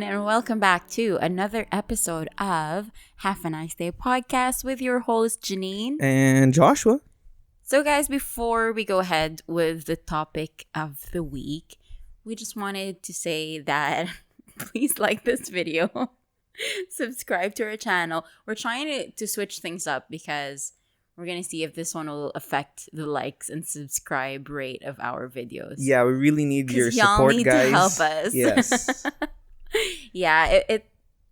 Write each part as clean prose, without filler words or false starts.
everyone, and welcome back to another episode of Have a Nice Day podcast with your host, Janine. And Joshua. So, guys, before we go ahead with the topic of the week, we just wanted to say that please like this video, subscribe to our channel. We're trying to switch things up because we're going to see if this one will affect the likes and subscribe rate of our videos. Yeah, we really need your y'all support, need guys. to help us. Yes. Yeah,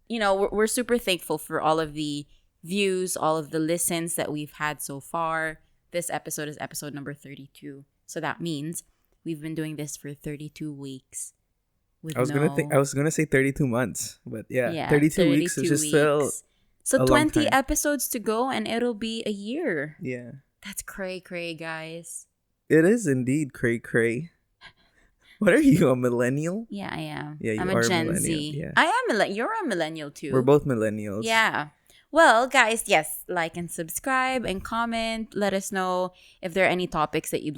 we're super thankful for all of the views, all of the listens that we've had so far. This episode is episode number 32. So that means we've been doing this for 32 weeks. I was gonna say 32 months, but yeah 32 weeks is just still so a 20 long time. episodes to go and it'll be a year. Yeah. That's cray, guys. It is indeed cray. What are you, a millennial? Yeah, I am. Yeah, you I'm are a Gen millennial, Z. yeah. I am you're a millennial too. We're both millennials. Yeah. Well, guys, yes, like and subscribe and comment. Let us know if there are any topics that you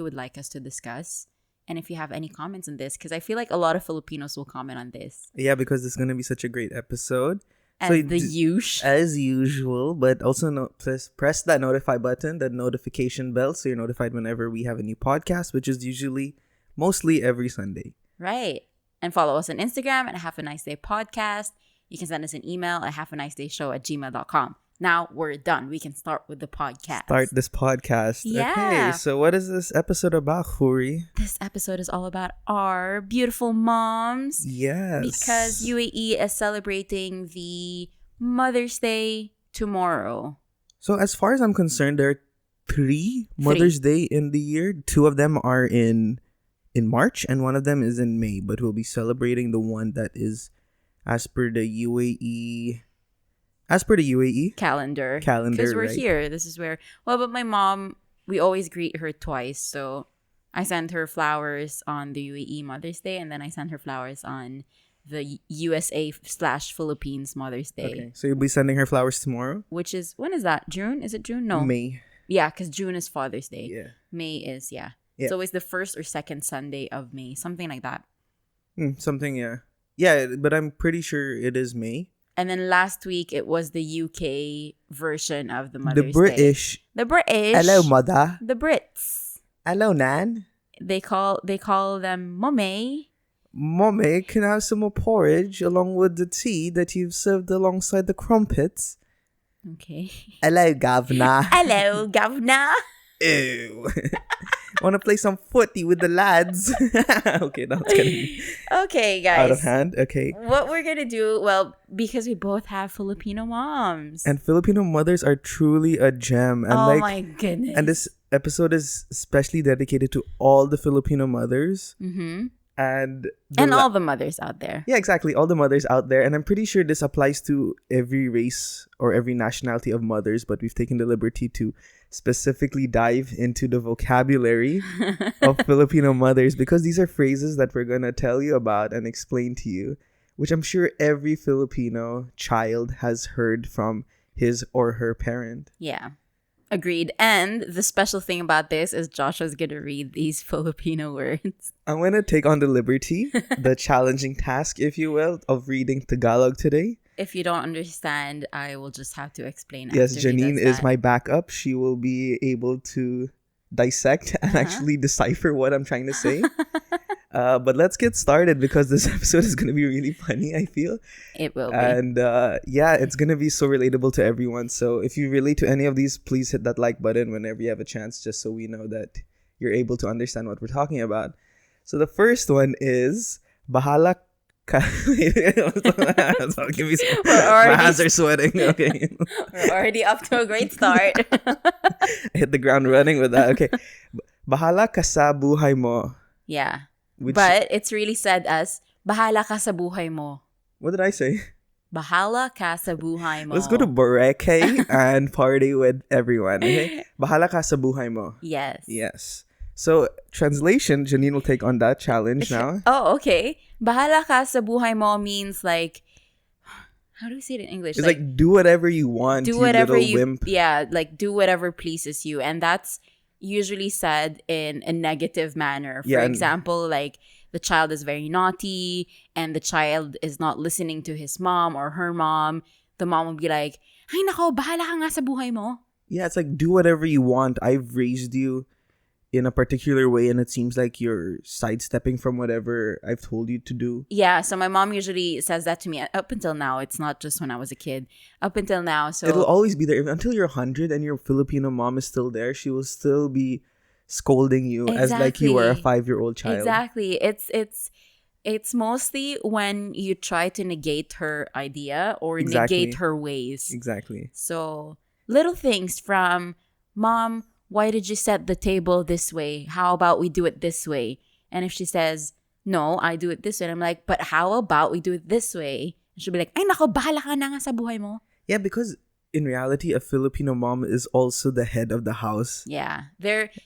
would like us to discuss. And if you have any comments on this, because I feel like a lot of Filipinos will comment on this. Yeah, because it's going to be such a great episode. As usual, but also press that notify button, that notification bell, so you're notified whenever we have a new podcast, which is mostly every Sunday. Right. And follow us on Instagram at Have a Nice Day Podcast. You can send us an email at haveanicedayshow@gmail.com. Now we're done. We can start with the podcast. Start this podcast. Yeah. Okay, so what is this episode about, Huri? This episode is all about our beautiful moms. Yes. Because UAE is celebrating the Mother's Day tomorrow. So as far as I'm concerned, there are three Mother's Day in the year. Two of them are in March and one of them is in May. But we'll be celebrating the one that is as per the UAE calendar. Because we're right? here. This is where, but my mom, we always greet her twice. So I send her flowers on the UAE Mother's Day, and then I send her flowers on the USA/Philippines Mother's Day. Okay, so you'll be sending her flowers tomorrow? Which is, when is that? June? Is it June? No. May. Yeah, because June is Father's Day. Yeah. May is, Yeah. It's always the first or second Sunday of May. Something like that. Something, yeah. Yeah, but I'm pretty sure it is May. And then last week, it was the UK version of the Mother's Day. The British. Hello, mother. The Brits. Hello, Nan. They call them Mommy. Mommy, can I have some more porridge along with the tea that you've served alongside the crumpets? Okay. Hello, Governor. Hello, Governor. Ew. Want to play some footy with the lads? Okay, now it's getting okay, guys. out of hand. Okay. What we're going to do, because we both have Filipino moms. And Filipino mothers are truly a gem. And my goodness. And this episode is especially dedicated to all the Filipino mothers. Mm-hmm. And all the mothers out there. Yeah, exactly. All the mothers out there. And I'm pretty sure this applies to every race or every nationality of mothers. But we've taken the liberty to specifically dive into the vocabulary of Filipino mothers, because these are phrases that we're going to tell you about and explain to you, which I'm sure every Filipino child has heard from his or her parent. Yeah. Agreed. And the special thing about this is Joshua's going to read these Filipino words. I'm going to take on the liberty, the challenging task, if you will, of reading Tagalog today. If you don't understand, I will just have to explain. Yes, Janine is my backup. She will be able to dissect and actually decipher what I'm trying to say. But let's get started, because this episode is going to be really funny, I feel. It will be. And it's going to be so relatable to everyone. So if you relate to any of these, please hit that like button whenever you have a chance, just so we know that you're able to understand what we're talking about. So the first one is Bahala Give me some. My hands are sweating. Okay. We're already up to a great start. I hit the ground running with that. Okay. Bahala ka sa buhay mo. Yeah. But it's really said as bahala ka sa buhay mo. What did I say? Bahala ka sa buhay mo. Let's go to Boracay and party with everyone. Okay. Bahala ka sa buhay mo. Yes. So, translation, Janine will take on that challenge now. Oh, okay. Bahala ka sa buhay mo means like, how do we say it in English? It's like do whatever you want, do whatever you little wimp. Yeah, like do whatever pleases you. And that's usually said in a negative manner. For example, like the child is very naughty and the child is not listening to his mom or her mom, the mom will be like, "Ay nako, bahala ka nga sa buhay mo." Yeah, it's like, do whatever you want. I've raised you in a particular way, and it seems like you're sidestepping from whatever I've told you to do. Yeah, so my mom usually says that to me up until now. It's not just when I was a kid. Up until now, so It'll always be there. Until you're 100 and your Filipino mom is still there, she will still be scolding you as like you were a 5-year-old child. Exactly. It's mostly when you try to negate her idea or negate her ways. Exactly. So little things from, "Mom, why did you set the table this way? How about we do it this way?" And if she says, "No, I do it this way," and I'm like, "But how about we do it this way?" And she'll be like, "Ay nako, bahala ka na nga sa buhay mo." Yeah, because in reality, a Filipino mom is also the head of the house. Yeah.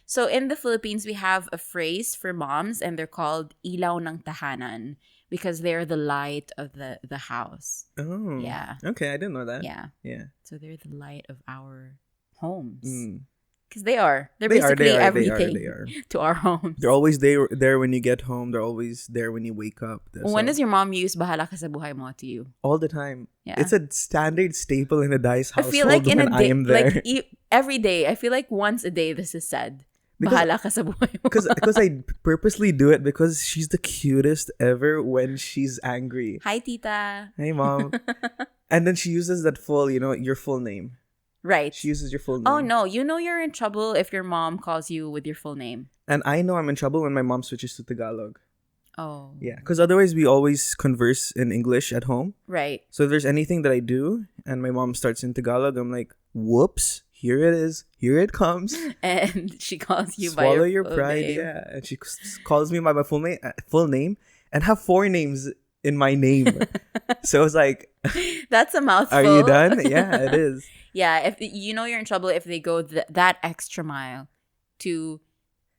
So in the Philippines, we have a phrase for moms, and they're called ilaw ng tahanan because they're the light of the house. Oh. Yeah. Okay, I didn't know that. Yeah. Yeah. So they're the light of our homes. Mm. Because they are. They're basically everything They are. to our homes. They're always there when you get home. They're always there when you wake up. When does your mom use "bahala ka sa buhay mo" to you? All the time. Yeah. It's a standard staple in a Dice I household feel like in a when I day, am there. like every day, I feel like once a day this is said. Bahala ka sa buhay mo. Because I purposely do it because she's the cutest ever when she's angry. Hi, tita. Hey, mom. And then she uses that full, your full name. Right. She uses your full name. Oh, no. You know you're in trouble if your mom calls you with your full name. And I know I'm in trouble when my mom switches to Tagalog. Oh. Yeah, because otherwise we always converse in English at home. Right. So if there's anything that I do and my mom starts in Tagalog, I'm like, whoops, here it is. Here it comes. And she calls you Swallow by your full pride, name. yeah. And she calls me by my full name and have 4 names in my name. So it's like, that's a mouthful. are you done? Yeah, it is. Yeah, if you know you're in trouble if they go that extra mile to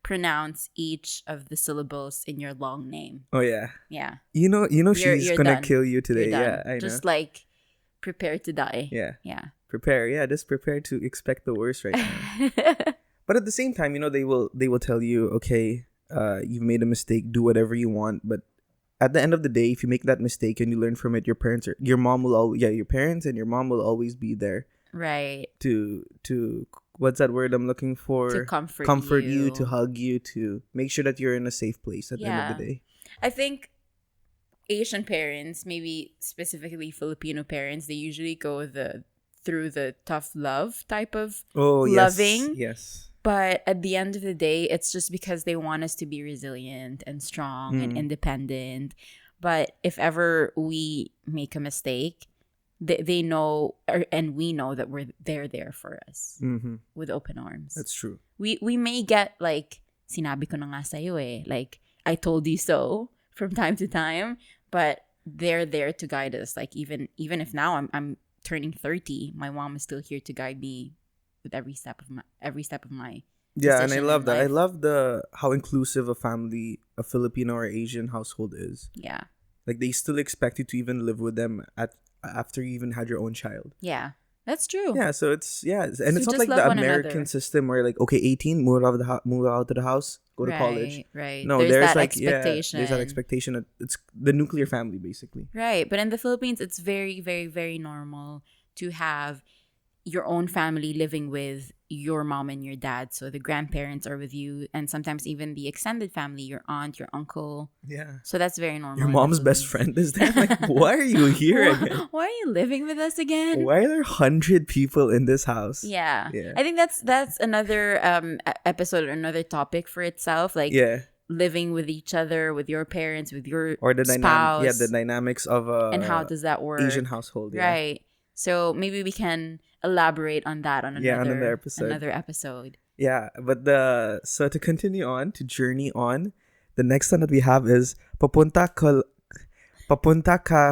pronounce each of the syllables in your long name. Oh yeah. Yeah. You know she's you're gonna done. kill you today. You're done. Yeah, I know. Just like prepare to die. Yeah. Yeah. Prepare. Yeah, just prepare to expect the worst right now. But at the same time, they will tell you, okay, you've made a mistake, do whatever you want, but at the end of the day, if you make that mistake and you learn from it, your parents and your mom will always be there. Right. To what's that word I'm looking for? To comfort you, to hug you, to make sure that you're in a safe place at the end of the day. I think Asian parents, maybe specifically Filipino parents, they usually go through the tough love type of loving. Yes. But at the end of the day, it's just because they want us to be resilient and strong and independent. But if ever we make a mistake, they know, and we know that they're there for us with open arms. That's true. We may get like, sinabi ko na nga sa'yo eh. Like, I told you so from time to time. But they're there to guide us. Like, even if now I'm turning 30, my mom is still here to guide me with every step of my yeah, and I love that. life. I love how inclusive a Filipino or Asian household is. Yeah. Like they still expect you to even live with them after you even had your own child. Yeah. That's true. Yeah, so it's and So it's not just like love the one American another. system where like, okay, 18, move out of the house, go to college. Right. No, there's that like expectation. there's that expectation that it's the nuclear family basically. Right. But in the Philippines, it's very, very, very normal to have your own family living with your mom and your dad. So the grandparents are with you, and sometimes even the extended family, your aunt, your uncle. Yeah. So that's very normal. Your in the mom's best Philippines. friend is there. Like, why are you here again? Why are you living with us again? Why are there 100 people in this house? Yeah. Yeah. I think that's another episode or another topic for itself. Like living with each other, with your parents, with your or the spouse. the dynamics of a and how does that work? Asian household. Yeah. Right. So maybe we can elaborate on that on another episode. Yeah, but so to continue on, to journey on, the next one that we have is papunta ka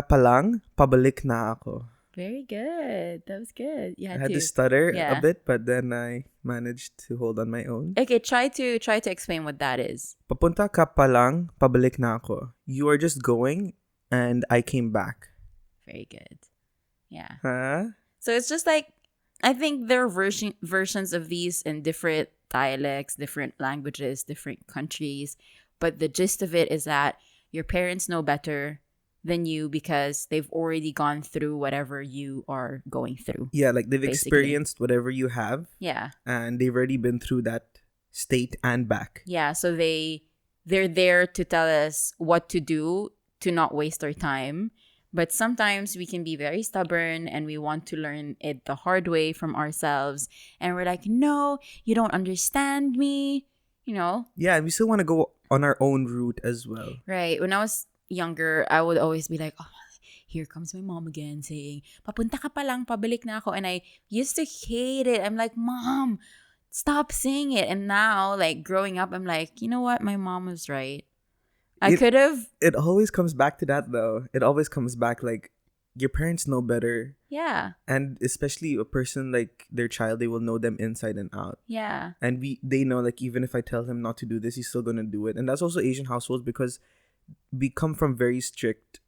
palang, pabalik na ako. Very good. That was good. You I had to stutter a bit, but then I managed to hold on my own. Okay, try to explain what that is. Papunta ka palang, pabalik na ako. You are just going, and I came back. Very good. Yeah. Huh? So it's just like, I think there are versions of these in different dialects, different languages, different countries. But the gist of it is that your parents know better than you because they've already gone through whatever you are going through. Yeah, like they've basically. experienced whatever you have, Yeah. and they've already been through that state and back. Yeah, so they're there to tell us what to do to not waste our time. But sometimes we can be very stubborn and we want to learn it the hard way from ourselves. And we're like, no, you don't understand me. You know? Yeah, and we still want to go on our own route as well. Right. When I was younger, I would always be like, oh, here comes my mom again saying, papunta ka pa lang, pabalik na ako. And I used to hate it. I'm like, Mom, stop saying it. And now, like, growing up, I'm like, you know what? My mom was right. I could have. It always comes back to that, though. It always comes back, like, your parents know better. Yeah. And especially a person, like, their child, they will know them inside and out. Yeah. And they know, like, even if I tell him not to do this, he's still going to do it. And that's also Asian households because we come from very strict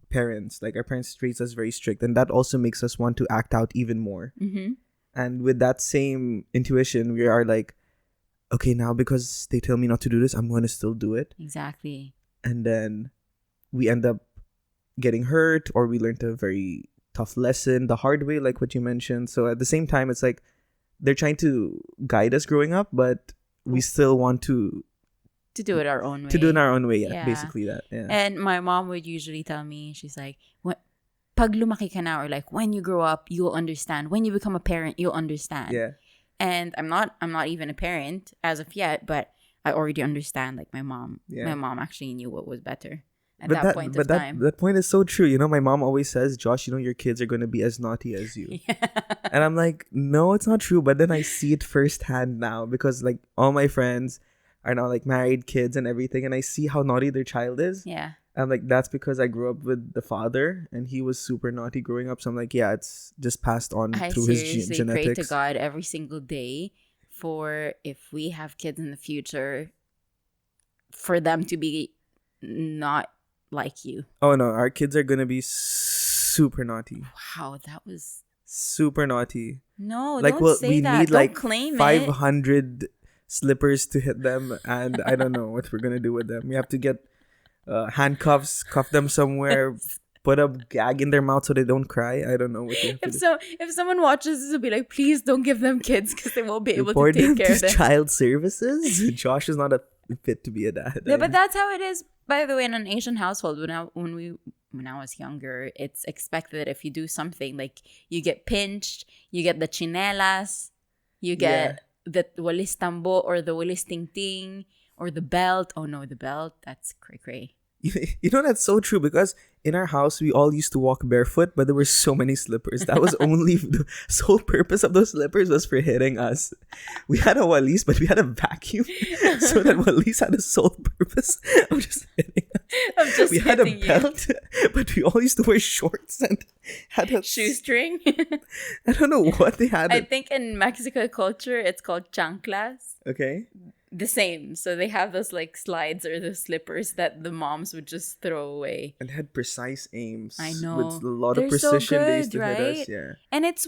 parents. Like, our parents raised us very strict. And that also makes us want to act out even more. Mm-hmm. And with that same intuition, we are like, okay, now because they tell me not to do this, I'm going to still do it. Exactly. And then we end up getting hurt, or we learned a very tough lesson the hard way, like what you mentioned. So at the same time, it's like they're trying to guide us growing up, but we still want to do it our own way. To do it our own way, Yeah. basically that. Yeah. And my mom would usually tell me, she's like, pag lumaki ka na, or like when you grow up, you'll understand. When you become a parent, you'll understand. Yeah. And I'm not even a parent as of yet, but I already understand. Like my mom actually knew what was better at that point of time. That point is so true. You know, my mom always says, Josh, you know, your kids are going to be as naughty as you. Yeah. And I'm like, no, it's not true. But then I see it firsthand now because like all my friends are now like married, kids and everything. And I see how naughty their child is. Yeah. And like, that's because I grew up with the father and he was super naughty growing up. So I'm like, yeah, it's just passed on through his genetics. I pray to God every single day for if we have kids in the future, for them to be not like you. Oh no, our kids are going to be super naughty. Wow, that was... Super naughty. No, like, don't say we that. need Don't like claim 500 slippers to hit them. And I don't know what we're going to do with them. We have to get handcuffs, cuff them somewhere, put a gag in their mouth so they don't cry. I don't know what they have to do. If someone watches this, will be like, please don't give them kids because they won't be able Report to take care of to them. child services. Josh is not fit to be a dad. Yeah, but that's how it is. By the way, in an Asian household, when I was younger, it's expected that if you do something, like you get pinched, you get the chinelas, you get the walis tambo or the walis ting ting or the belt. Oh no, the belt, that's cray-cray. You know, that's so true because in our house, we all used to walk barefoot, but there were so many slippers. That was only the sole purpose of those slippers was for hitting us. We had a walis, but we had a vacuum. So that walis had a sole purpose of just hitting us. We had a belt, but we all used to wear shorts and had a shoestring. I don't know what they had. I think in Mexico culture, it's called chanclas. Okay. The same. So they have those like slides or the slippers that the moms would just throw away. And had precise aims. I know. With a lot They're of precision so good, they used to right? hit us. Yeah. And it's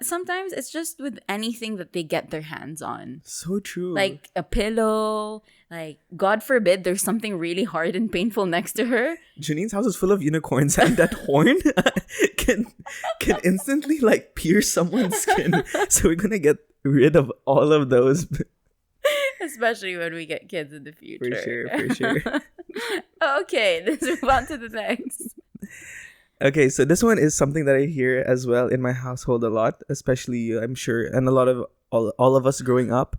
sometimes it's just with anything that they get their hands on. So true. Like a pillow, like God forbid there's something really hard and painful next to her. Janine's house is full of unicorns and that horn can instantly like pierce someone's skin. So we're gonna get rid of all of those. Especially when we get kids in the future. For sure. Okay, let's move on to the next. Okay, so this one is something that I hear as well in my household a lot, especially I'm sure, and a lot of all of us growing up.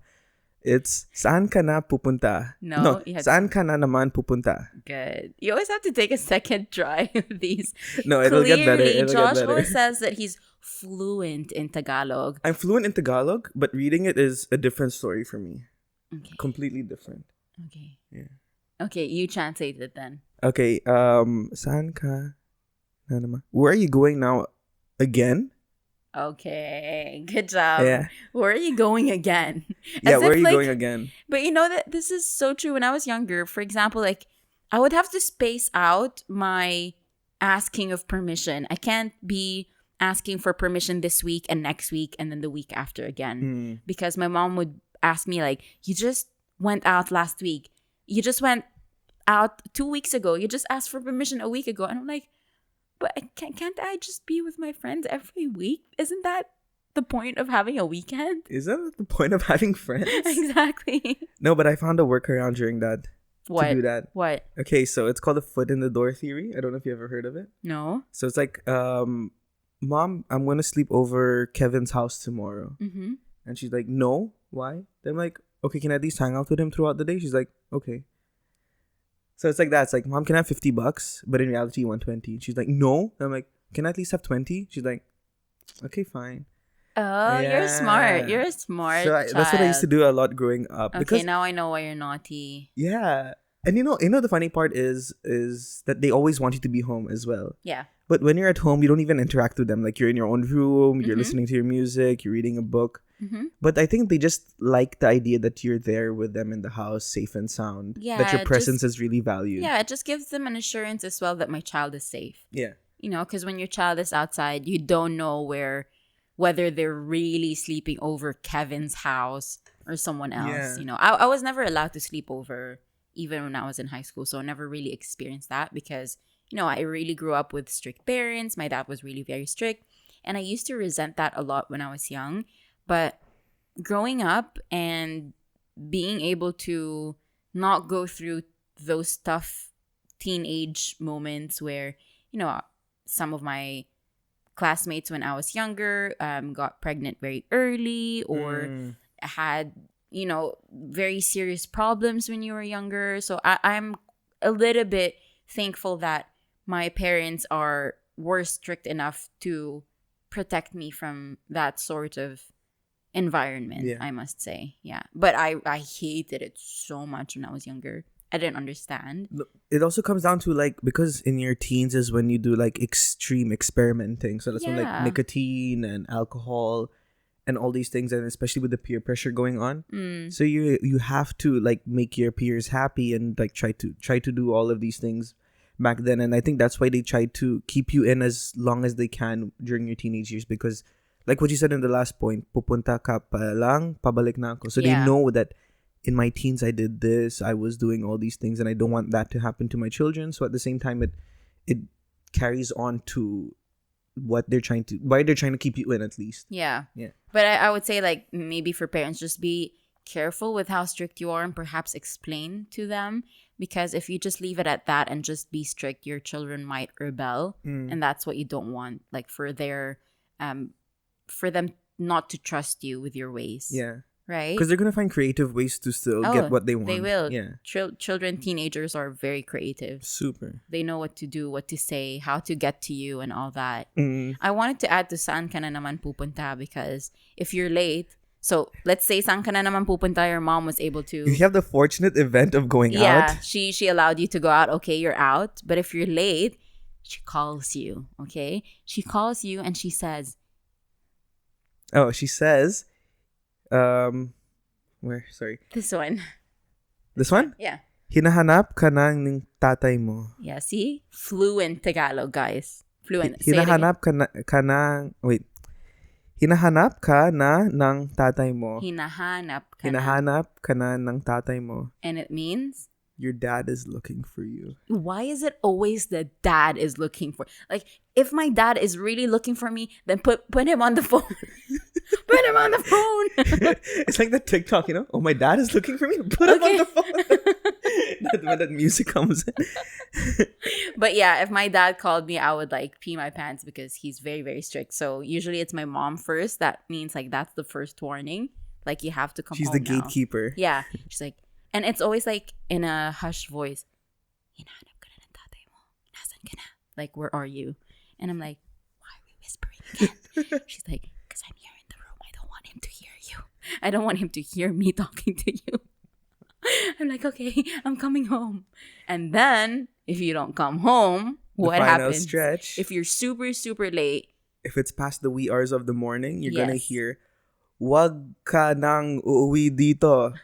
It's saan ka na pupunta? No, saan ka na naman pupunta? Good. You always have to take a second try of these. No, it'll get better. Josh always says that he's fluent in Tagalog. I'm fluent in Tagalog, but reading it is a different story for me. Okay. Completely different. Okay. Yeah. Okay, you translate it then. Okay, saan ka na naman? Where are you going now again? Okay, good job. Yeah. Where are you going again? Yeah, where are you going again? But you know that this is so true. When I was younger, for example, like I would have to space out my asking of permission. I can't be asking for permission this week and next week and then the week after again. Because my mom would ask me like, you just went out last week. you just went out 2 weeks ago. You just asked for permission a week ago. And I'm like, but can't I just be with my friends every week? Isn't that the point of having a weekend? Isn't that the point of having friends? Exactly. No, but I found a workaround during that. What? To do that. What? Okay, so it's called the foot in the door theory. I don't know if you ever heard of it. No. So it's like, Mom, I'm going to sleep over Kevin's house tomorrow. Mm-hmm. And she's like, no, why? Then I'm like, okay, can I at least hang out with him throughout the day? She's like, okay. So it's like that. It's like, Mom, can I have $50? But in reality, you want 20. She's like, no. And I'm like, can I at least have 20? She's like, okay, fine. Oh, you're smart. You're a smart child. That's what I used to do a lot growing up. Okay, because, now I know why you're naughty. yeah. And you know the funny part is that they always want you to be home as well. Yeah. But when you're at home, you don't even interact with them. Like, you're in your own room, you're Mm-hmm. listening to your music, you're reading a book. Mm-hmm. But I think they just like the idea that you're there with them in the house, safe and sound. Yeah, that your presence is really valued. Yeah, it just gives them an assurance as well that my child is safe. Yeah. You know, because when your child is outside, you don't know whether they're really sleeping over Kevin's house or someone else. Yeah. You know, I was never allowed to sleep over even when I was in high school. So I never really experienced that because, you know, I really grew up with strict parents. My dad was really very strict. And I used to resent that a lot when I was young. But growing up and being able to not go through those tough teenage moments where, you know, some of my classmates when I was younger got pregnant very early or had, you know, very serious problems when you were younger. So I'm a little bit thankful that my parents were strict enough to protect me from that sort of environment, Yeah. I must say. Yeah. But I hated it so much when I was younger. I didn't understand. It also comes down to, like, because in your teens is when you do, like, extreme experimenting. So that's when, like, Yeah. nicotine and alcohol and all these things, and especially with the peer pressure going on. Mm. So you have to, like, make your peers happy and, like, try to do all of these things back then. And I think that's why they try to keep you in as long as they can during your teenage years, because, like what you said in the last point, pupunta ka pa lang, pabalik na ako. So Yeah. they know that in my teens I did this, I was doing all these things, and I don't want that to happen to my children. So at the same time, it carries on to why they're trying to keep you in, at least. Yeah. Yeah. But I would say, like, maybe for parents, just be careful with how strict you are and perhaps explain to them. Because if you just leave it at that and just be strict, your children might rebel. And that's what you don't want. Like, for them not to trust you with your ways. Yeah. Right? Because they're going to find creative ways to still get what they want. They will. Yeah. Children, teenagers are very creative. Super. They know what to do, what to say, how to get to you, and all that. Mm. I wanted to add to saan ka na naman pupunta, because if you're late, so let's say saan ka na naman pupunta, your mom was able to... If you have the fortunate event of going out. Yeah, she allowed you to go out. Okay, you're out. But if you're late, she calls you, okay? She calls you and she says... Oh, she says... Where? Sorry. This one. This one? Yeah. Hinahanap ka ng tatay mo. Yeah, see? Fluent Tagalog, guys. Fluent. Say it again. Hinahanap ka na... Wait. Hinahanap ka na ng tatay mo. Hinahanap ka na. Hinahanap ka na ng tatay mo. And it means? Your dad is looking for you. Why is it always the dad is looking for? Like, if my dad is really looking for me, then put him on the phone. Put him on the phone. It's like the TikTok, you know? Oh, my dad is looking for me. Put him on the phone. When that music comes in. But yeah, if my dad called me, I would, like, pee my pants because he's very, very strict. So usually it's my mom first. That means, like, that's the first warning. Like, you have to come She's home the now. gatekeeper. Yeah. She's like, and it's always, like, in a hushed voice. Hinahanap ka na ng tatay mo. Nasaan ka na? Like, where are you? And I'm like, why are we whispering again? She's like, because I'm here in the room. I don't want him to hear you. I don't want him to hear me talking to you. I'm like, okay, I'm coming home. And then, if you don't come home, what the final happens? Stretch. If you're super, super late. If it's past the wee hours of the morning, you're gonna Yes. hear, "Wag ka nang uuwi dito."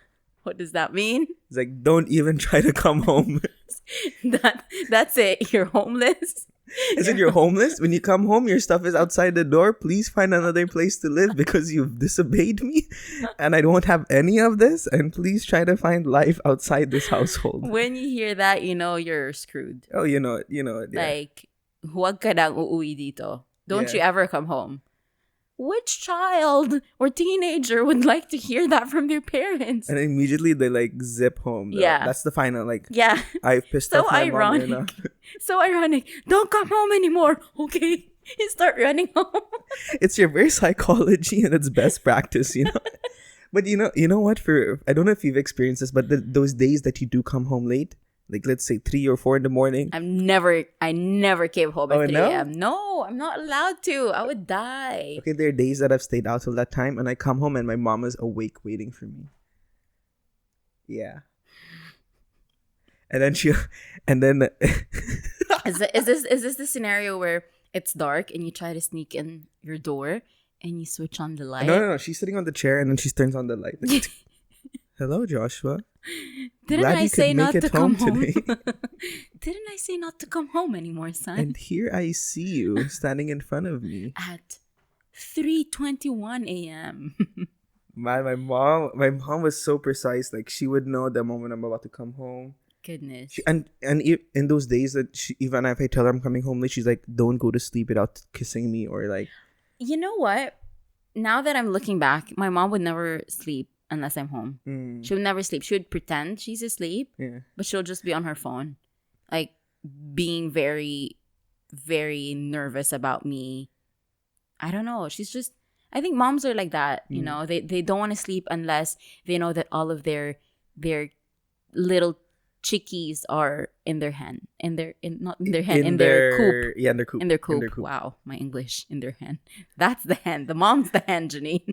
What does that mean? It's like, don't even try to come home. That's it. You're homeless. Is it you're homeless? When you come home, your stuff is outside the door. Please find another place to live because you've disobeyed me and I don't have any of this. And please try to find life outside this household. When you hear that, you know you're screwed. Oh, you know it. You know it. Yeah. Like, huwag ka nang uuwi dito. Don't Yeah. you ever come home. Which child or teenager would like to hear that from their parents? And immediately they like zip home. Though. Yeah. That's the final. Like, Yeah. I pissed So off my ironic. mom enough. So ironic. Don't come home anymore. Okay. You start running home. It's reverse psychology and it's best practice, you know. But you know what? For I don't know if you've experienced this, but those days that you do come home late, like let's say 3 or 4 in the morning. I never came home at Oh, 3 no? a.m. No, I'm not allowed to. I would die. Okay, there are days that I've stayed out till that time, and I come home and my mom is awake waiting for me. Yeah. And then Is this the scenario where it's dark and you try to sneak in your door and you switch on the light? no, she's sitting on the chair and then she turns on the light. Like, hello, Joshua. Didn't Glad I you say could not make to it come home home? today. Didn't I say not to come home anymore, son? And here I see you standing in front of me. At 3:21 a.m. Man, my mom was so precise. Like she would know the moment I'm about to come home. Goodness. In those days that even if I tell her I'm coming home late, she's like, "Don't go to sleep without kissing me," or like. You know what? Now that I'm looking back, my mom would never sleep unless I'm home. She would never sleep. She would pretend she's asleep, Yeah. but she'll just be on her phone, like being very, very nervous about me. I don't know. She's just. I think moms are like that. You know, they don't want to sleep unless they know that all of their little chickies are in their hen, in their coop. Yeah, in their coop. In their coop. Wow, my English. In their hen. That's the hen. The mom's the hen, Janine.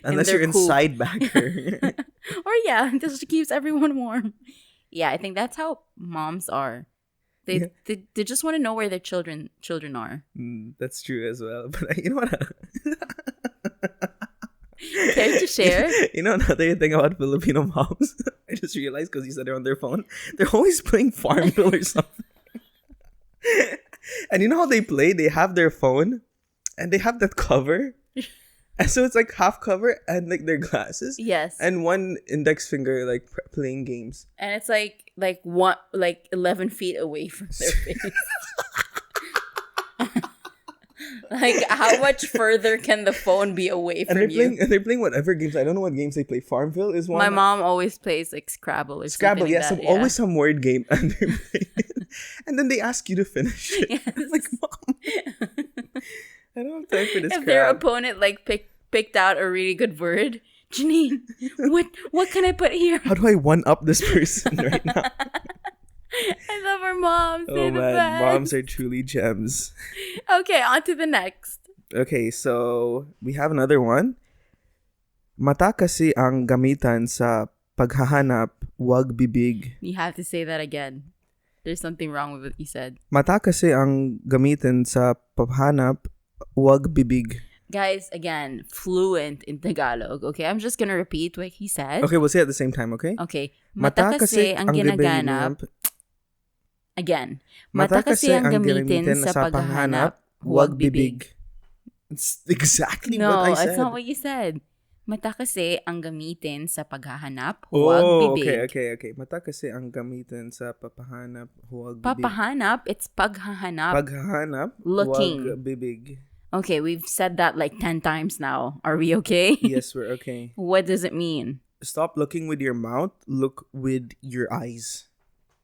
Unless you're their coop. inside backer. Or yeah, this keeps everyone warm. Yeah, I think that's how moms are. They just want to know where their children are. That's true as well. But you know what? Care to share? You know another thing about Filipino moms? I just realized because you said they're on their phone. They're always playing Farmville or something. And you know how they play? They have their phone and they have that cover. And so it's like half cover and like their glasses. Yes. And one index finger like playing games. And it's like 11 feet away from their face. Like, how much further can the phone be away from you? And they're playing whatever games. I don't know what games they play. Farmville is one. My mom always plays like Scrabble or Scrabble, something yeah. like that. Always some word game. And, they play it. And then they ask you to finish it. Yes. It's like, Mom, I don't have time for this If their crap. opponent like picked out a really good word, Janine, what can I put here? How do I one-up this person right now? I love our moms. Oh They're the man, best. moms are truly gems. Okay, on to the next. Okay, so we have another one. Mata kasi ang gamitan sa paghahanap, wag bibig. You have to say that again. There's something wrong with what you said. Mata kasi ang gamitan sa paghahanap, wag bibig. Guys, again, fluent in Tagalog. Okay, I'm just gonna repeat what he said. Okay, we'll say it at the same time, okay? Okay. Mata kasi ang ginaganap. Again. Mata kasi ang gamitin sa paghahanap, huwag bibig. It's exactly No, what I said. it's not what you said. Mata kasi ang gamitin sa paghahanap, huwag bibig. Okay. Mata kasi ang gamitin sa papahanap, huwag bibig. Papahanap, it's paghahanap. Paghahanap, Looking. huwag bibig. Okay, we've said that like 10 times now. Are we okay? Yes, we're okay. What does it mean? Stop looking with your mouth, look with your eyes.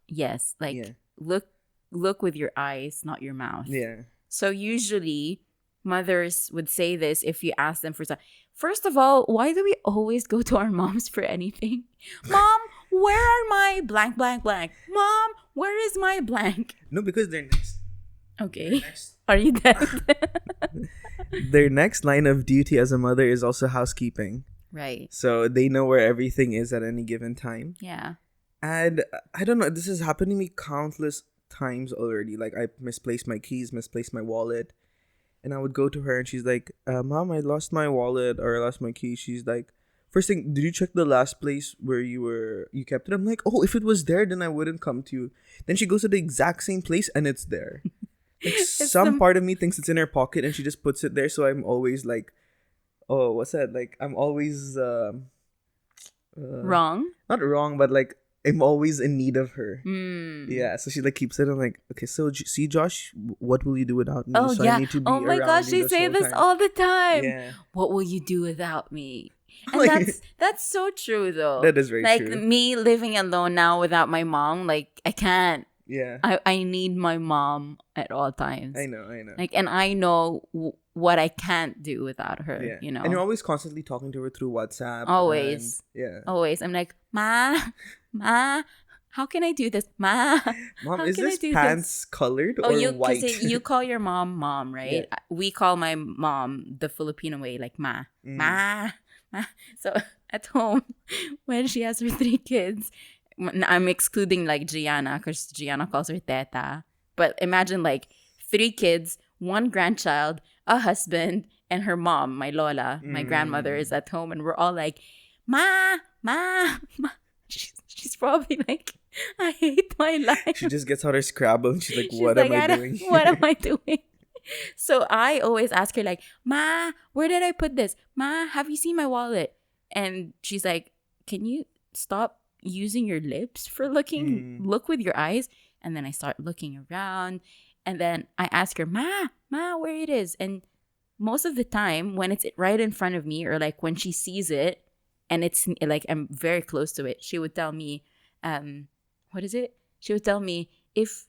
Yes, like Yeah. look with your eyes, not your mouth. Yeah. So usually mothers would say this if you ask them for something. First of all, why do we always go to our moms for anything? Mom, where are my blank, blank, blank? Mom, where is my blank? No, because they're next. Okay. Are you dead? Their next line of duty as a mother is also housekeeping. Right. So they know where everything is at any given time. Yeah. And I don't know, this has happened to me countless times already. Like I misplaced my keys, misplaced my wallet. And I would go to her and she's like, Mom, I lost my wallet or I lost my keys. She's like, first thing, did you check the last place where you kept it? I'm like, oh, if it was there, then I wouldn't come to you. Then she goes to the exact same place and it's there. Like It's some part of me thinks it's in her pocket and she just puts it there. So I'm always like, oh, what's that? Like I'm always wrong. not wrong, but like I'm always in need of her. Mm. Yeah, so she like keeps it. I'm like, okay, so see, Josh, what will you do without me? Oh So yeah. I need to be Oh my around gosh, you they say whole this time. all the time. Yeah, What will you do without me? And Like- that's so true though. that is very like true. me living alone now without my mom, like I can't. Yeah, I need my mom at all times. I know. Like, and I know what I can't do without her. Yeah, You know, and you're always constantly talking to her through WhatsApp. Always. and- yeah. always. I'm like, Ma, how can I do this, Ma? Mom, How is can I this do pants colored or you white? you call your mom, right? Yeah. We call my mom the Filipino way, like ma, Mm. ma. So at home, when she has her 3 kids, I'm excluding like Gianna because Gianna calls her teta. But imagine like 3 kids, 1 grandchild, a husband, and her mom, my lola, my grandmother, is at home, and we're all like, ma. She's probably like, I hate my life. She just gets out her Scrabble and she's like, She's what like, am I don't- doing? What am I doing? So I always ask her like, Ma, where did I put this? Ma, have you seen my wallet? And she's like, can you stop using your lips for looking? Look with your eyes. And then I start looking around. And then I ask her, Ma, where it is? And most of the time, when it's right in front of me, or like when she sees it and it's like I'm very close to it, she would tell me, what is it? She would tell me, if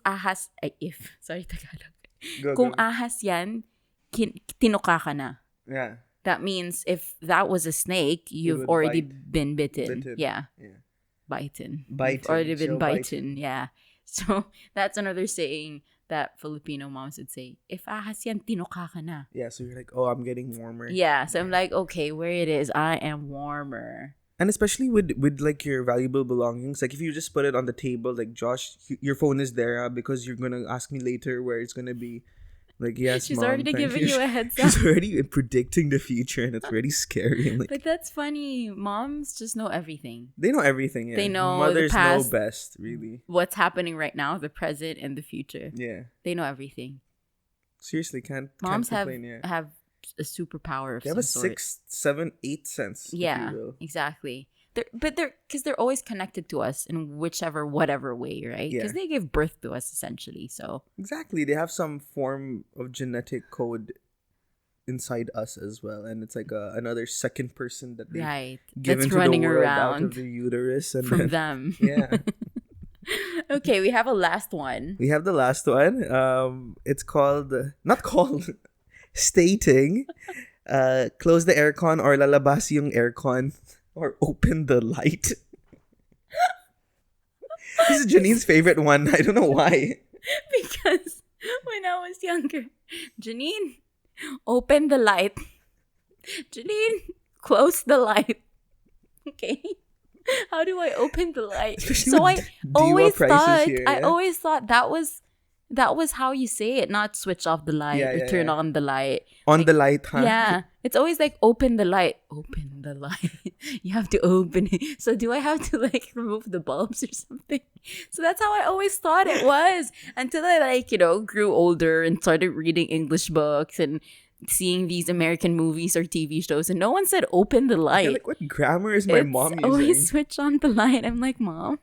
ahas, sorry, Tagalog. Go, Kung go. ahas yan, tinuka ka na. Yeah. That means if that was a snake, you've would already bite. been bitten. Bitten. Yeah, Yeah. bitten. You've Biting. already been She'll bitten. Yeah. So that's another saying that Filipino moms would say. If ahas yan, tinuka ka na. Yeah, so you're like, oh, I'm getting warmer. Yeah. So I'm like, okay, where it is, I am warmer. And especially with like your valuable belongings, like if you just put it on the table, like Josh, your phone is there because you're gonna ask me later where it's gonna be. Like, yes, She's Mom, already thank giving you a heads up. She's already predicting the future, and it's really scary. I'm like, But that's funny. Moms just know everything. they know everything. Yeah. They know the Mothers past. know best, really. What's happening right now, the present and the future. Yeah, They know everything. seriously, can't Moms complain. Yeah, have a superpower of they have a some sort. 6, 7, 8 sense. Yeah, if you will. exactly. They're always connected to us in whatever way, right? Yeah. Because they give birth to us essentially. So Exactly, they have some form of genetic code inside us as well, and it's like another second person that they right, give that's into running the world out around of the uterus, and from then, them. yeah. Okay, we have a last one. We have the last one. It's called not called stating. Close the aircon or lalabas yung aircon or open the light. This is Janine's favorite one. I don't know why. Because when I was younger, Janine, open the light. Janine, close the light. Okay. How do I open the light? Especially So I with always prices thought here, I yeah? always thought that was how you say it, not switch off the light Yeah, or yeah, turn yeah. on the light. On the light, huh? Yeah. It's always like open the light. Open the light. You have to open it. So do I have to like remove the bulbs or something? So that's how I always thought it was. Until I grew older and started reading English books and seeing these American movies or TV shows, and no one said open the Yeah, light. like what grammar is my It's mom always using? switch on the light. I'm like, Mom.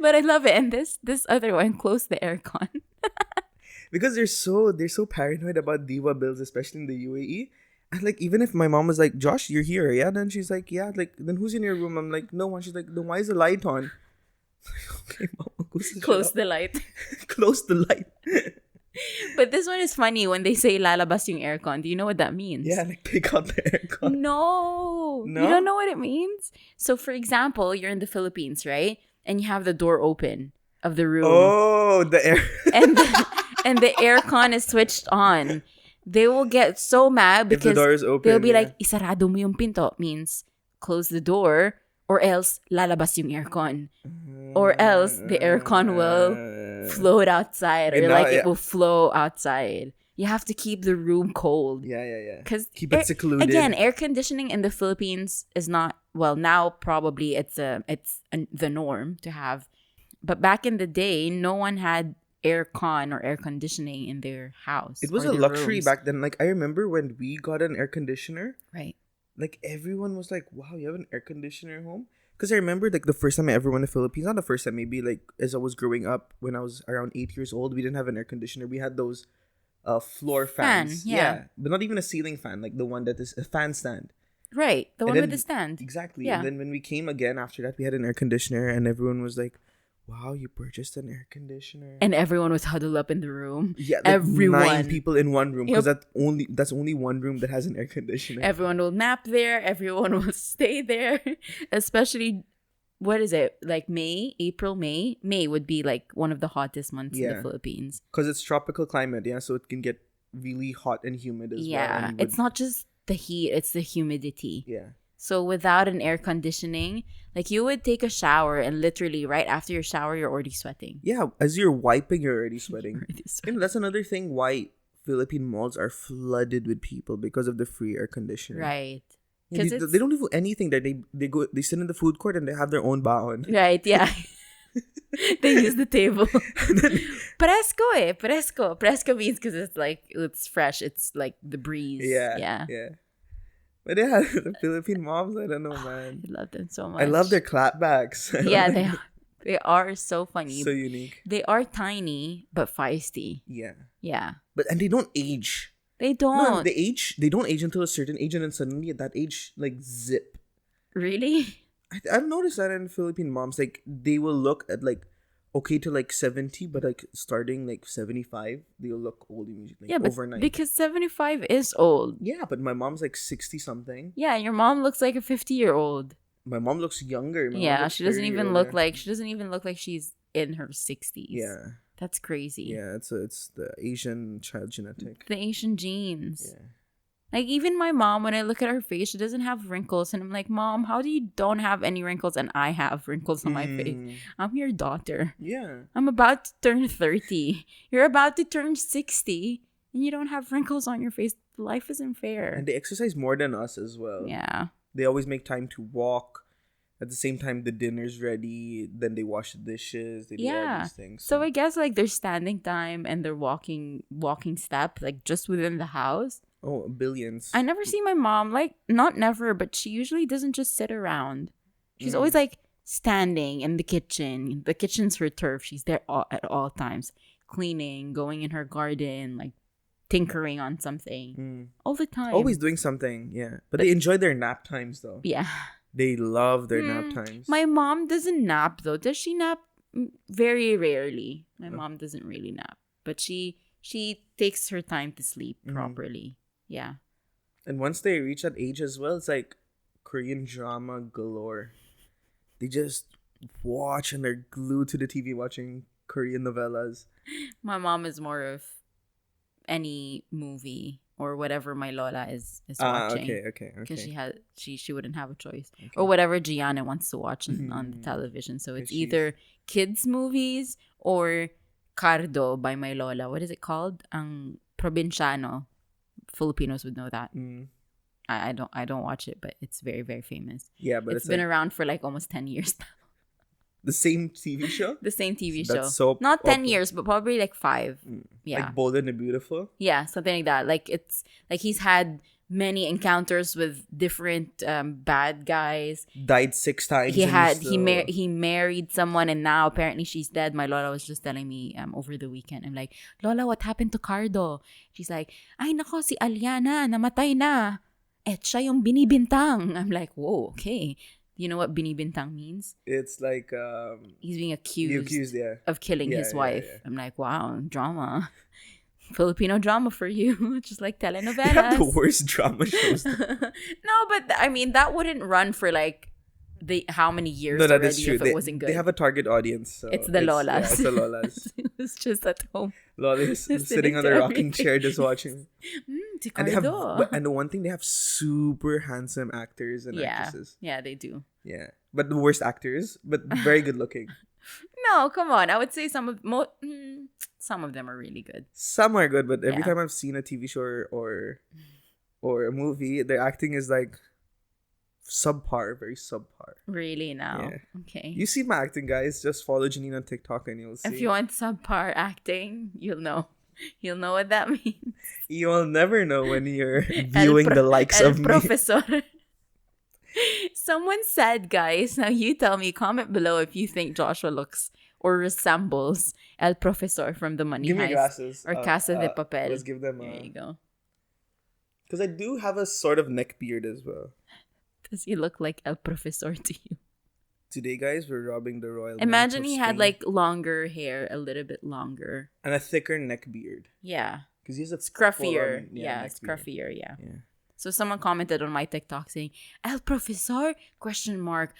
But I love it. And this other one, close the aircon. Because they're so paranoid about diva bills, especially in the UAE. And like even if my mom was like, Josh, you're here, yeah? Then she's like, yeah, like then who's in your room? I'm like, no one. She's like, then why is the light on? Okay, mom, Close the light. Close the light. But this one is funny when they say lalabas yung aircon. Do you know what that means? Yeah, like pick out the aircon. No. No? You don't know what it means? So for example, you're in the Philippines, right? And you have the door open of the room. Oh, the air. And the aircon is switched on. They will get so mad If the because door is open, they'll be yeah. like, isarado mo yung pinto. Means close the door or else lalabas yung aircon. Or else the aircon will float outside, or And now, like yeah. it will flow outside. You have to keep the room cold. Yeah. Because Keep it secluded. again, air conditioning in the Philippines is not, well, now probably it's the norm to have. But back in the day, no one had air con or air conditioning in their house. It was or a their luxury rooms. back then. Like, I remember when we got an air conditioner, Right. like, everyone was like, wow, you have an air conditioner at home? Because I remember, like, the first time I ever went to the Philippines, not the first time, maybe, like, as I was growing up, when I was around 8 years old, we didn't have an air conditioner. We had those floor Fan, fans. yeah. But not even a ceiling fan, like the one that is a fan stand. Right. The And one then, with the stand. Exactly. Yeah. And then when we came again after that, we had an air conditioner, and everyone was like, wow, you purchased an air conditioner. And everyone was huddled up in the room. Yeah, like everyone. 9 people in one room, because Yep. that's only one room that has an air conditioner. Everyone will nap there. Everyone will stay there. Especially, what is it? Like May, April, May? May would be like one of the hottest months in the Yeah. Philippines. Because it's tropical climate, yeah, so it can get really hot and humid as well. Yeah. And It's not just the heat, it's the humidity. Yeah. So without an air conditioning, like you would take a shower and literally right after your shower, you're already sweating. Yeah, as you're wiping, you're already sweating. Already sweating. And that's another thing why Philippine malls are flooded with people, because of the free air conditioning. Right. Yeah, they don't do anything there. They sit in the food court and they have their own baon. Right, yeah. They use the table. Fresco eh. Fresco. Fresco means because it's like, it's fresh. It's like the breeze. Yeah. Yeah. Yeah. But yeah, the Philippine moms, I don't know, man. I love them so much. I love their clapbacks. Yeah, they are so funny. So unique. They are tiny but feisty. Yeah. Yeah. And they don't age. They No, don't. they don't age until a certain age, and then suddenly at that age, like, zip. Really? I've noticed that in Philippine moms, like, they will look at, like, okay to, like, 70, but, like, starting, like, 75, they'll look old immediately, Yeah, but overnight. because 75 is old. Yeah, but my mom's, like, 60-something. Yeah, your mom looks like a 50-year-old. My mom looks younger. My mom Yeah, looks she doesn't 30 even older. look like she's in her 60s. Yeah. That's crazy. Yeah, it's the Asian child genetic. The Asian genes. Yeah. Like, even my mom, when I look at her face, she doesn't have wrinkles. And I'm like, Mom, how do you don't have any wrinkles and I have wrinkles on my face? Mm, I'm your daughter. yeah. I'm about to turn 30. You're about to turn 60. And you don't have wrinkles on your face. Life isn't fair. And they exercise more than us as well. Yeah. They always make time to walk. At the same time, the dinner's ready. Then they wash the dishes. They do all Yeah. these things. So I guess like their standing time and their walking step, like just within the house. Oh, billions. I never see my mom, like, not never, but she usually doesn't just sit around. She's Mm. always like standing in the kitchen. The kitchen's her turf. She's there at all times, cleaning, going in her garden, like tinkering on something Mm. all the time. Always doing something, yeah. But they enjoy their nap times, though. Yeah. They love their nap times. My mom doesn't nap though. Does she nap? Very rarely. My mom doesn't really nap, but she takes her time to sleep properly. Yeah. And once they reach that age as well, it's like Korean drama galore. They just watch and they're glued to the TV watching Korean novellas. My mom is more of any movie or whatever my Lola is watching. Okay. Because she wouldn't have a choice. Okay. Or whatever Gianna wants to watch on the television. So it's either kids movies or Cardo by my Lola. What is it called? Ang Provinciano. Filipinos would know that. Mm. I don't watch it, but it's very, very famous. Yeah, but It's been like around for like almost 10 years now. the same TV show? The same TV That's show. so Not 10 okay. years, but probably like 5. Yeah. Like Bold and the Beautiful? Yeah, something like that. Like it's like he's had many encounters with different bad guys. Died 6 times. He married someone and now apparently she's dead. My Lola was just telling me over the weekend. I'm like, Lola, what happened to Cardo? She's like, ay nako, si Aliana, namatay na. Et siya yung binibintang. I'm like, whoa, okay. You know what binibintang means? It's like He's being accused yeah. of killing his Yeah, wife. yeah. I'm like, wow, drama. Filipino drama for you. Just like They have telenovelas. the worst drama shows. No, but I mean, that wouldn't run for like how many years No, that already is true. if it wasn't good. They have a target audience. So It's the Lolas. Yeah, it's the Lolas. It's just at home. Lolas Listening sitting on to the rocking everything. chair just watching. Si And they have, Cardo. and the one thing, they have super handsome actors and Yeah, actresses. yeah, they do. Yeah, but the worst actors, but very good looking. No, come on. I would say some of them are really good. Some are good, but every Yeah. time I've seen a TV show or a movie, their acting is like subpar, very subpar. Really now? Yeah. Okay. You see my acting, guys. Just follow Janine on TikTok and you'll see. If you want subpar acting, you'll know. You'll know what that means. You'll never know when you're viewing the likes of me. Profesor. Someone said, guys, now you tell me, comment below if you think Joshua looks or resembles El Profesor from the Money Give me Heist glasses. or Casa de Papel. Let's give them There you go. Because I do have a sort of neck beard as well. Does he look like El Profesor to you? Today, guys, we're robbing the royal. Imagine he had like longer hair, a little bit longer. And a thicker neck beard. Yeah. Because he's a scruffier. Yeah, scruffier, yeah. So someone commented on my TikTok saying, El Profesor? Question mark.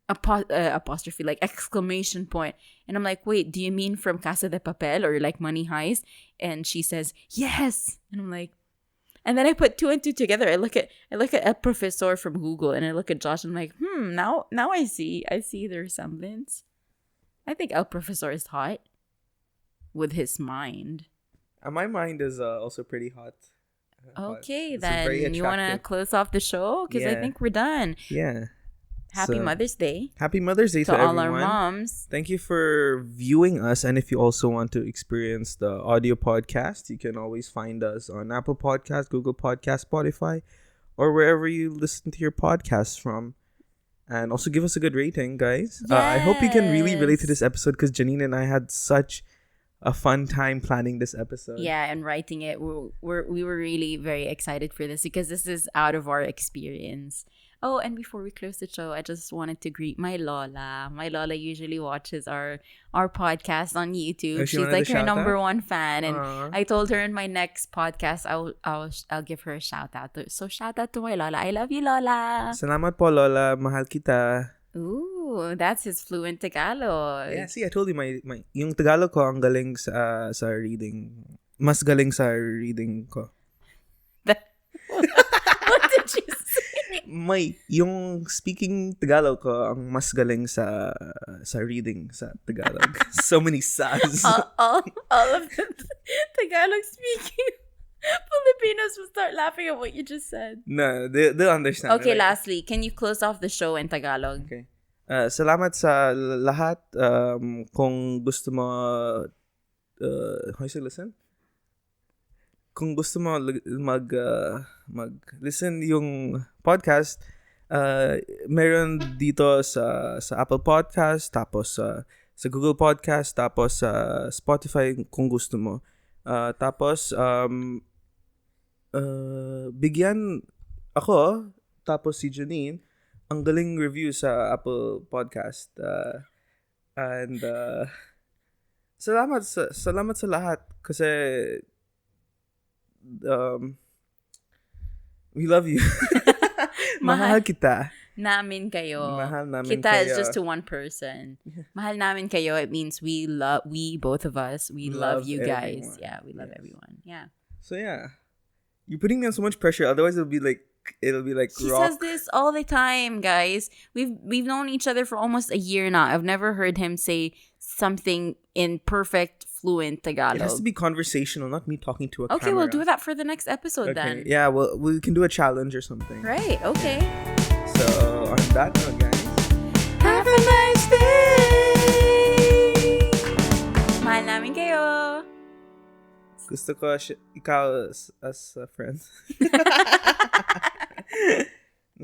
Apostrophe, like exclamation point. And I'm like, wait, do you mean from Casa de Papel or like Money Heist? And she says, yes. And I'm like, and then I put two and two together. I look at El Profesor from Google and I look at Josh and I'm like, now I see the resemblance. I think El Profesor is hot with his mind. My mind is also pretty hot. Okay, then you want to close off the show? Because I think we're done. Yeah. Happy Mother's Day. Happy Mother's Day to all everyone. our moms. Thank you for viewing us. And if you also want to experience the audio podcast, you can always find us on Apple Podcasts, Google Podcasts, Spotify, or wherever you listen to your podcasts from. And also give us a good rating, guys. Yes. I hope you can really relate to this episode because Janine and I had such a fun time planning this episode. Yeah, and writing it. We were really very excited for this because this is out of our experience. Oh, and before we close the show, I just wanted to greet my Lola. My Lola usually watches our podcast on YouTube. She's like her number one fan. And I told her in my next podcast, I'll give her a shout out. So shout out to my Lola. I love you, Lola. Salamat po, Lola. Mahal kita. Ooh, that's his fluent Tagalog. Yeah, see, I told you my yung Tagalog ko ang galing sa reading. Mas galing sa reading ko. What did you say? Yung speaking Tagalog ko ang mas galing sa reading sa Tagalog. So many sa's. all of the Tagalog speaking Filipinos will start laughing at what you just said. No, they'll understand. Okay, lastly, can you close off the show in Tagalog? Okay. Salamat sa lahat. Kung gusto mo how you say listen? Kung gusto mo mag-listen yung podcast, meron dito sa Apple Podcast, tapos sa Google Podcast, tapos sa Spotify kung gusto mo. Tapos bigyan ako tapos si Janine ang galing review sa Apple Podcast and salamat sa lahat kasi we love you. Mahal kita. Namin kayo. Mahal namin kita kayo. Is just to one person. Mahal namin kayo. It means we both of us, we love you guys. Everyone. Yeah, we love everyone. Yeah. So yeah, you're putting me on so much pressure. Otherwise, it'll be like he says this all the time, guys. We've known each other for almost a year now. I've never heard him say something in perfect fluent Tagalog. It has to be conversational, not me talking to a camera. Okay, we'll do that for the next episode then. Yeah, well, we can do a challenge or something. Right, okay. So, on that note, guys, have a nice day! Mahal namin kayo! Gusto ko ikaw as a friend.